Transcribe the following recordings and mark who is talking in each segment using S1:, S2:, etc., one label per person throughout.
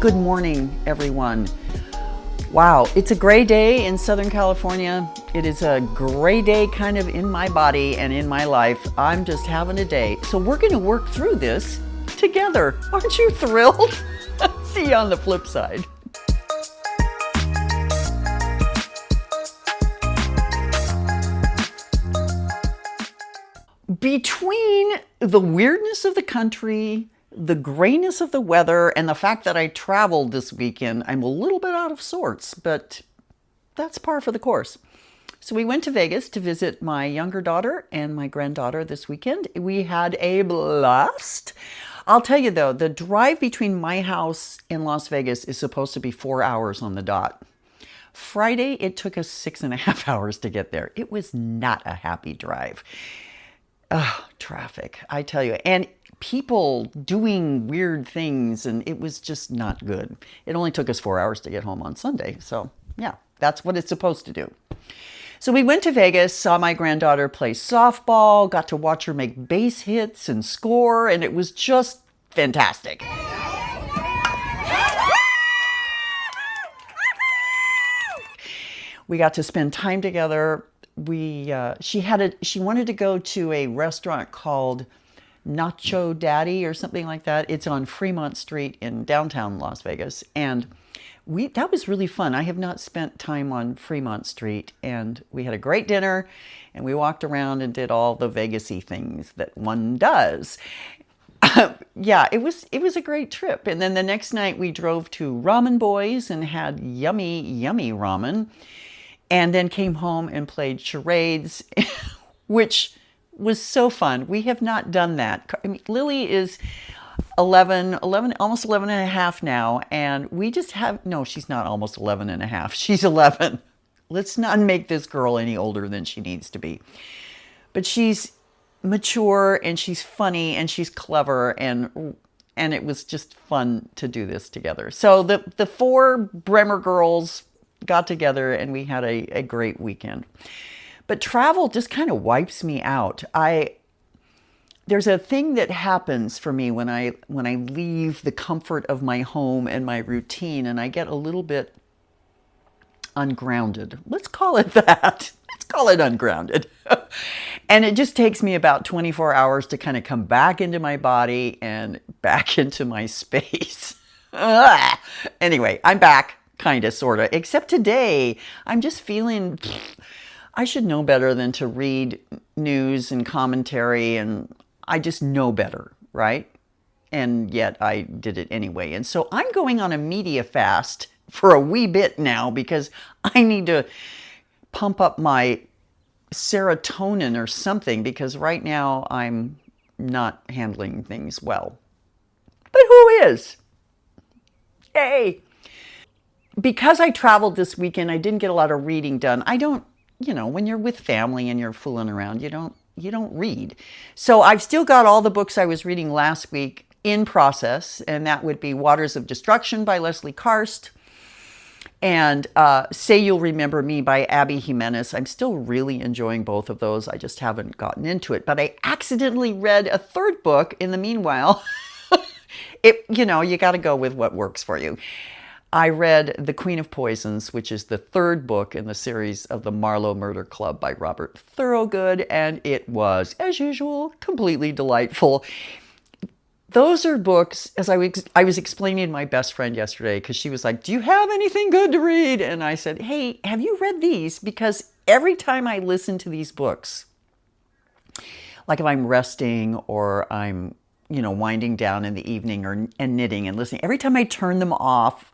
S1: Good morning, everyone. Wow, it's a gray day in Southern California. It is a gray day kind of in my body and in my life. I'm just having a day. So we're going to work through this together. Aren't you thrilled? See you on the flip side. Between the weirdness of the country, the grayness of the weather, and the fact that I traveled this weekend, I'm a little bit out of sorts, but that's par for the course. So we went to Vegas to visit my younger daughter and my granddaughter this weekend. We had a blast. I'll tell you though, the drive between my house and Las Vegas is supposed to be 4 hours on the dot. Friday, it took us 6.5 hours to get there. It was not a happy drive. Traffic, I tell you. And people doing weird things, and it was just not good. It only took us 4 hours to get home on Sunday. So yeah, that's what it's supposed to do. So we went to Vegas, saw my granddaughter play softball, got to watch her make base hits and score, and it was just fantastic. We got to spend time together. She wanted to go to a restaurant called Nacho Daddy or something like that. It's on Fremont Street in downtown Las Vegas, and that was really fun. I have not spent time on Fremont Street, and we had a great dinner, and we walked around and did all the Vegas-y things that one does. Yeah, it was a great trip. And then the next night we drove to Ramen Boys and had yummy, yummy ramen. And then came home and played charades, which was so fun. We have not done that. I mean, Lily is 11, almost 11 and a half now. And we just no, she's not almost 11 and a half. She's 11. Let's not make this girl any older than she needs to be. But she's mature and she's funny and she's clever, and it was just fun to do this together. So the four Bremer girls got together and we had a great weekend. But travel just kind of wipes me out. There's a thing that happens for me when I leave the comfort of my home and my routine, and I get a little bit ungrounded. Let's call it that. Let's call it ungrounded. And it just takes me about 24 hours to kind of come back into my body and back into my space. Anyway, I'm back. Kind of, sort of. Except today, I'm just feeling I should know better than to read news and commentary, and I just know better, right? And yet I did it anyway. And so I'm going on a media fast for a wee bit now because I need to pump up my serotonin or something, because right now I'm not handling things well. But who is? Yay! Because I traveled this weekend, I didn't get a lot of reading done. I don't, when you're with family and you're fooling around, you don't read. So I've still got all the books I was reading last week in process, and that would be Waters of Destruction by Leslie Karst and Say You'll Remember Me by Abbi Jimenez. I'm still really enjoying both of those. I just haven't gotten into it. But I accidentally read a third book in the meanwhile. You got to go with what works for you. I read The Queen of Poisons, which is the third book in the series of the Marlow Murder Club by Robert Thorogood, and it was, as usual, completely delightful. Those are books, as I was explaining to my best friend yesterday, because she was like, do you have anything good to read? And I said, hey, have you read these? Because every time I listen to these books, like if I'm resting or I'm, winding down in the evening and knitting and listening, every time I turn them off,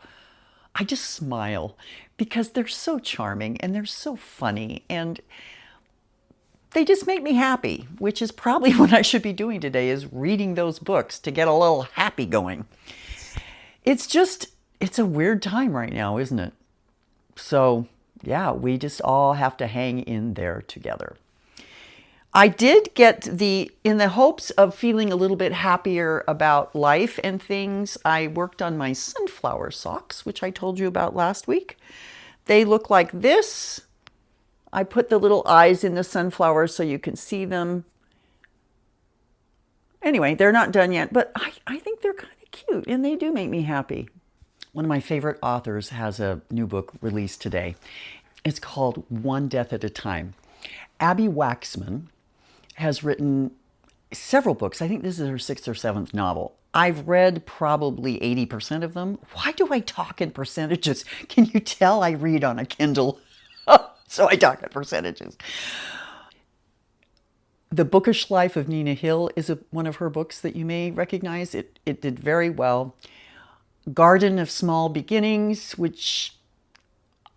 S1: I just smile because they're so charming and they're so funny and they just make me happy, which is probably what I should be doing today, is reading those books to get a little happy going. It's a weird time right now, isn't it? So yeah, we just all have to hang in there together. I did get in the hopes of feeling a little bit happier about life and things, I worked on my sunflower socks, which I told you about last week. They look like this. I put the little eyes in the sunflowers so you can see them. Anyway, they're not done yet, but I think they're kind of cute and they do make me happy. One of my favorite authors has a new book released today. It's called One Death at a Time. Abbi Waxman has written several books. I think this is her 6th or 7th novel. I've read probably 80% of them. Why do I talk in percentages? Can you tell I read on a Kindle? So I talk in percentages. The Bookish Life of Nina Hill is one of her books that you may recognize. It did very well. Garden of Small Beginnings, which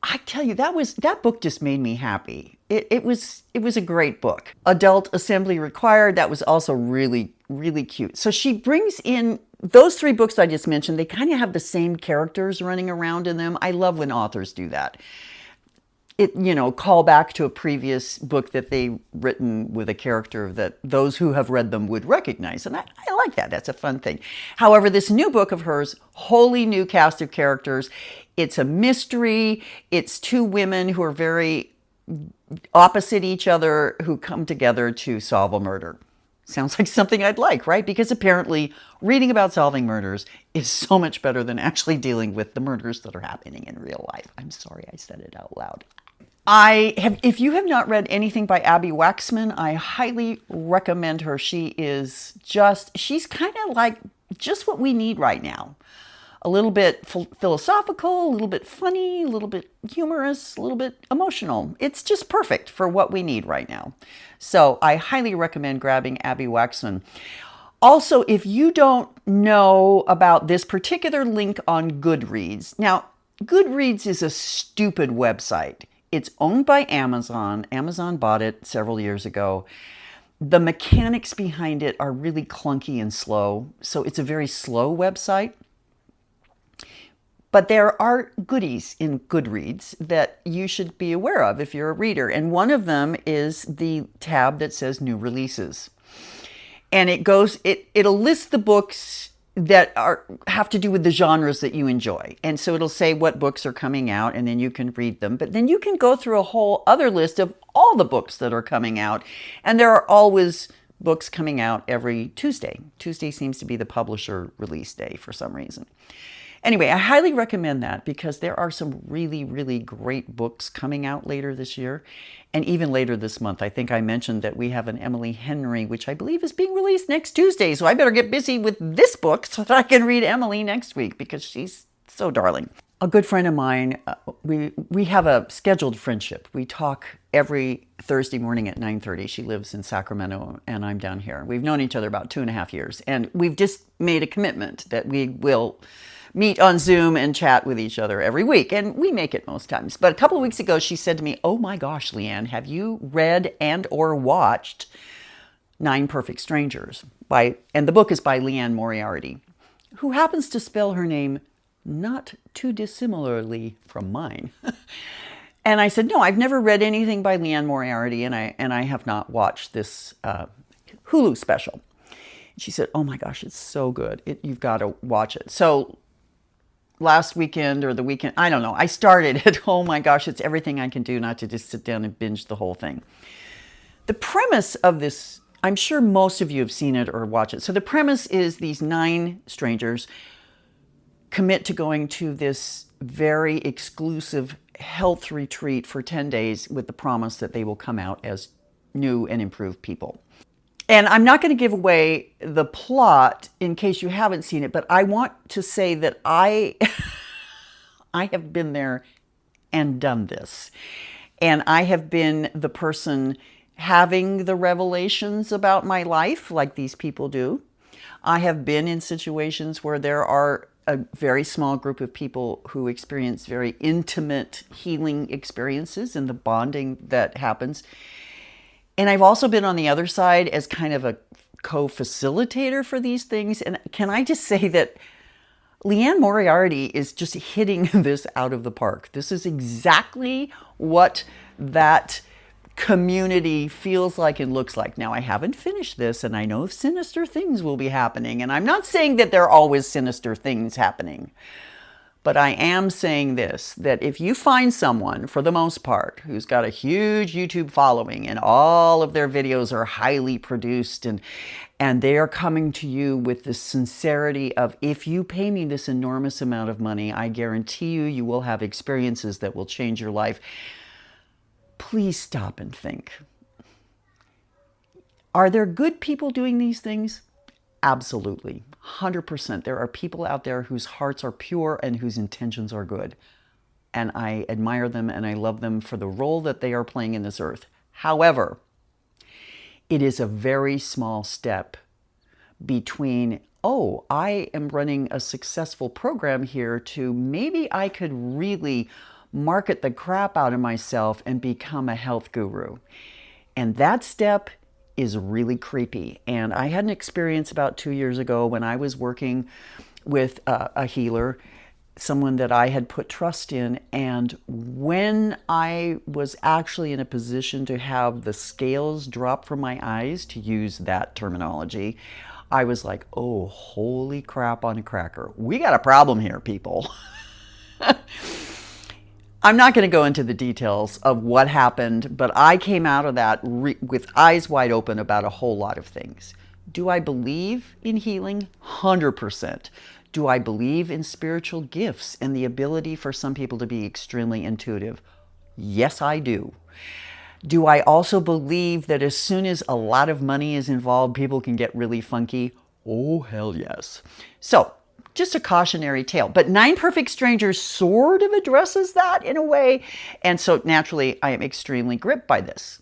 S1: I tell you, that book just made me happy. It was a great book. Adult Assembly Required, that was also really, really cute. So she brings in those 3 books I just mentioned. They kind of have the same characters running around in them. I love when authors do that. Call back to a previous book that they've written with a character that those who have read them would recognize. And I like that. That's a fun thing. However, this new book of hers, wholly new cast of characters. It's a mystery. It's 2 women who are very opposite each other who come together to solve a murder. Sounds like something I'd like, right? Because apparently reading about solving murders is so much better than actually dealing with the murders that are happening in real life. I'm sorry I said it out loud. If you have not read anything by Abbi Waxman, I highly recommend her. She's kind of like just what we need right now. A little bit philosophical, a little bit funny, a little bit humorous, a little bit emotional. It's just perfect for what we need right now. So I highly recommend grabbing Abbi Waxman. Also, if you don't know about this particular link on Goodreads, now Goodreads is a stupid website. It's owned by Amazon. Amazon bought it several years ago. The mechanics behind it are really clunky and slow, so it's a very slow website. But there are goodies in Goodreads that you should be aware of if you're a reader. And one of them is the tab that says new releases. And it'll list the books that have to do with the genres that you enjoy. And so it'll say what books are coming out, and then you can read them. But then you can go through a whole other list of all the books that are coming out. And there are always books coming out every Tuesday. Tuesday seems to be the publisher release day for some reason. Anyway, I highly recommend that because there are some really, really great books coming out later this year and even later this month. I think I mentioned that we have an Emily Henry, which I believe is being released next Tuesday. So I better get busy with this book so that I can read Emily next week because she's so darling. A good friend of mine, we have a scheduled friendship. We talk every Thursday morning at 9:30. She lives in Sacramento and I'm down here. We've known each other about 2.5 years. And we've just made a commitment that we will meet on Zoom and chat with each other every week. And we make it most times. But a couple of weeks ago, she said to me, "Oh my gosh, Leanne, have you read and or watched 9 Perfect Strangers?" And the book is by Liane Moriarty, who happens to spell her name not too dissimilarly from mine. And I said, "No, I've never read anything by Liane Moriarty, and I have not watched this Hulu special." She said, "Oh my gosh, it's so good. You've got to watch it." So last weekend or the weekend, I don't know, I started it. Oh my gosh, it's everything I can do not to just sit down and binge the whole thing. The premise of this, I'm sure most of you have seen it or watched it. So the premise is these 9 strangers commit to going to this very exclusive health retreat for 10 days with the promise that they will come out as new and improved people. And I'm not going to give away the plot in case you haven't seen it, but I want to say that I have been there and done this. And I have been the person having the revelations about my life like these people do. I have been in situations where there are a very small group of people who experience very intimate healing experiences and the bonding that happens. And I've also been on the other side as kind of a co-facilitator for these things. And can I just say that Liane Moriarty is just hitting this out of the park. This is exactly what that community feels like and looks like. Now, I haven't finished this, and I know sinister things will be happening. And I'm not saying that there are always sinister things happening. But I am saying this, that if you find someone, for the most part, who's got a huge YouTube following and all of their videos are highly produced and they are coming to you with the sincerity of, if you pay me this enormous amount of money, I guarantee you, you will have experiences that will change your life. Please stop and think. Are there good people doing these things? Absolutely. 100%. There are people out there whose hearts are pure and whose intentions are good. And I admire them and I love them for the role that they are playing in this earth. However, it is a very small step between, oh, I am running a successful program here, to maybe I could really market the crap out of myself and become a health guru. And that step is really creepy. And I had an experience about 2 years ago when I was working with a healer, someone that I had put trust in. And when I was actually in a position to have the scales drop from my eyes, to use that terminology, I was like, oh, holy crap on a cracker. We got a problem here, people. I'm not going to go into the details of what happened, but I came out of that with eyes wide open about a whole lot of things. Do I believe in healing? 100%. Do I believe in spiritual gifts and the ability for some people to be extremely intuitive? Yes, I do. Do I also believe that as soon as a lot of money is involved, people can get really funky? Oh, hell yes. So, just a cautionary tale. But Nine Perfect Strangers sort of addresses that in a way. And so naturally, I am extremely gripped by this.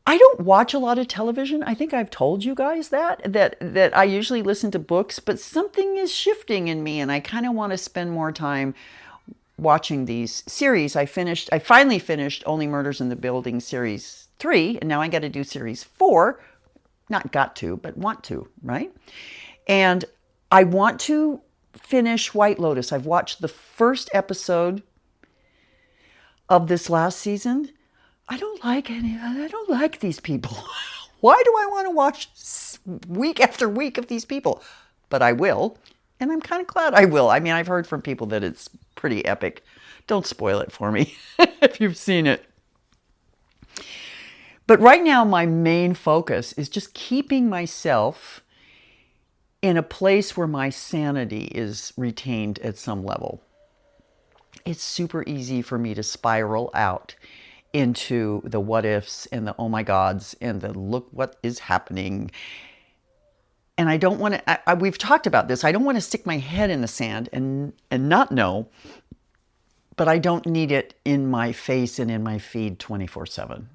S1: I don't watch a lot of television. I think I've told you guys that I usually listen to books, but something is shifting in me and I kind of want to spend more time watching these series. I finally finished Only Murders in the Building series 3, and now I got to do series 4. Not got to, but want to, right? And I want to finish White Lotus. I've watched the first episode of this last season. I don't like these people. Why do I want to watch week after week of these people? But I will, and I'm kind of glad I will. I mean, I've heard from people that it's pretty epic. Don't spoil it for me if you've seen it. But right now, my main focus is just keeping myself in a place where my sanity is retained at some level. It's super easy for me to spiral out into the what ifs and the oh my gods and the look what is happening. And I don't want to, we've talked about this, I don't want to stick my head in the sand and not know, but I don't need it in my face and in my feed 24/7.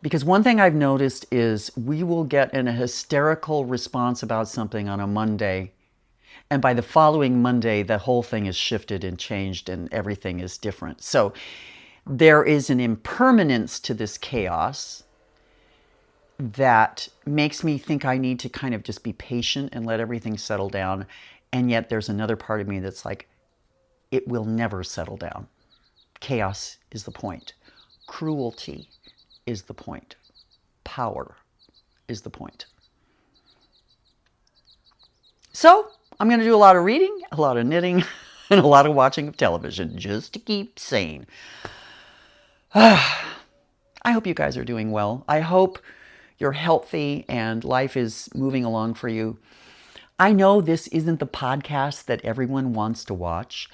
S1: Because one thing I've noticed is we will get in a hysterical response about something on a Monday, and by the following Monday, the whole thing is shifted and changed and everything is different. So there is an impermanence to this chaos that makes me think I need to kind of just be patient and let everything settle down. And yet there's another part of me that's like, it will never settle down. Chaos is the point. Cruelty is the point. Power is the point. So I'm going to do a lot of reading, a lot of knitting, and a lot of watching of television just to keep sane. I hope you guys are doing well. I hope you're healthy and life is moving along for you. I know this isn't the podcast that everyone wants to watch.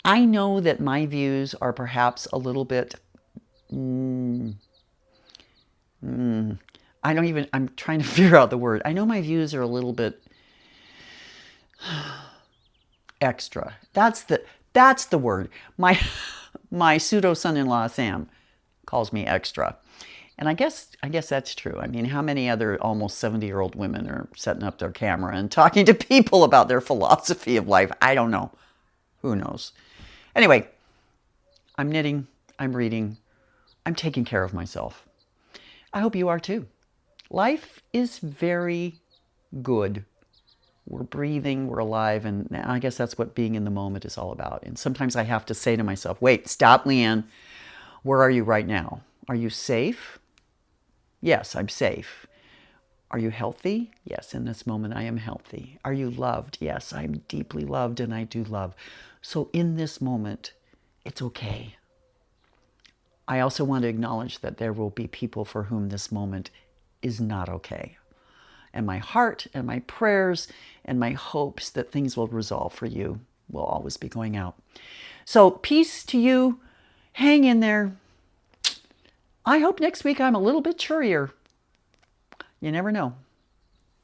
S1: I know that my views are perhaps a little bit I'm trying to figure out the word. I know my views are a little bit extra. That's the word. My pseudo son-in-law Sam calls me extra. And I guess that's true. I mean, how many other almost 70-year-old women are setting up their camera and talking to people about their philosophy of life? I don't know. Who knows? Anyway, I'm knitting, I'm reading, I'm taking care of myself. I hope you are too. Life is very good. We're breathing, we're alive, and I guess that's what being in the moment is all about. And sometimes I have to say to myself, wait, stop, Leanne. Where are you right now? Are you safe? Yes, I'm safe. Are you healthy? Yes, in this moment I am healthy. Are you loved? Yes, I'm deeply loved and I do love. So in this moment, it's okay. I also want to acknowledge that there will be people for whom this moment is not okay. And my heart and my prayers and my hopes that things will resolve for you will always be going out. So peace to you. Hang in there. I hope next week I'm a little bit churrier. You never know.